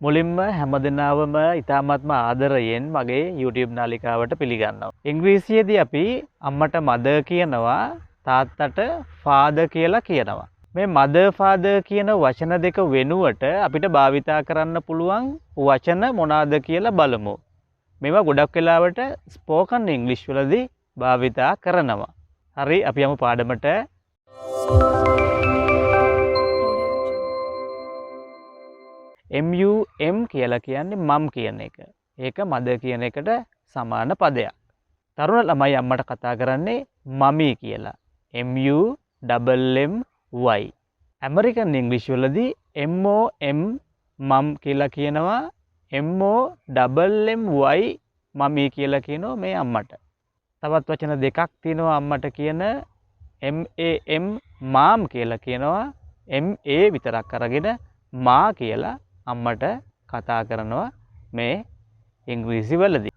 මුලින්ම හැමදෙනාවම ඉතාමත්ම ආදරයෙන් මගේ YouTube නාලිකාවට පිළිගන්නවා. ඉංග්‍රීසියේදී අපි අම්මට mother කියනවා, තාත්තට father කියලා කියනවා. මේ mother father කියන වචන දෙක වෙනුවට අපිට භාවිතා කරන්න පුළුවන් වචන මොනවාද කියලා බලමු. මේවා ගොඩක් වෙලාවට spoken English වලදී භාවිතා කරනවා. හරි, අපි යමු පාඩමට. MUM කියලා කියන්නේ මම් කියන එක. ඒක mother කියන එකට සමාන පදයක්. තරුණ ළමයි අම්මට කතා කරන්නේ මමී කියලා. MUMMY. ඇමරිකන් ඉංග්‍රීසි වලදී MOM මම් කියලා කියනවා. MOMMY මමී කියලා කියනවා මේ අම්මට. තවත් වචන දෙකක් තියෙනවා අම්මට කියන. MAM මාම් කියලා කියනවා. MA විතරක් අරගෙන මා කියලා අම්මට කතා කරනවා මේ ඉංග්‍රීසි වලදී.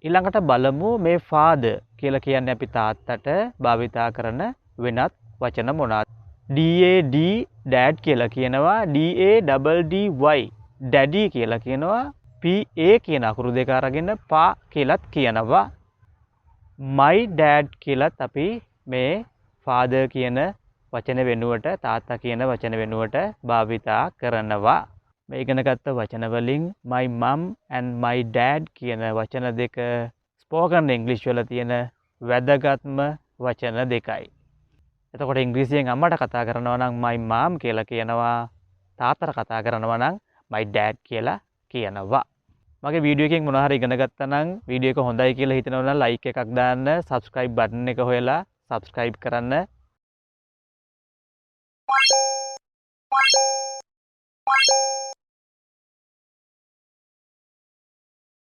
ඊළඟට බලමු මේ father කියලා කියන්නේ අපි තාත්තට භාවිතා කරන වෙනත් වචන මොනවාද? DAD dad කියලා කියනවා. DADDY daddy කියලා කියනවා. PA කියන අකුරු දෙක අරගෙන පා කියලාත් කියනවා. my dad කියලාත් අපි මේ father කියන වචන වෙනුවට තාත්තා කියන වචන වෙනුවට භාවිතා කරනවා. මේ ඉගෙන ගත්ත වචන වලින් my mum and my dad කියන වචන දෙක spoken English වල තියෙන වැදගත්ම වචන දෙකයි. එතකොට ඉංග්‍රීසියෙන් අම්මට කතා කරනවා නම් my mom කියලා කියනවා. තාත්තට කතා කරනවා නම් my dad කියලා කියනවා. මගේ වීඩියෝ එකෙන් මොනවා හරි ඉගෙන ගත්තා නම් වීඩියෝ එක හොඳයි කියලා හිතනවා නම් like එකක් දාන්න, subscribe button එක හොයලා subscribe කරන්න.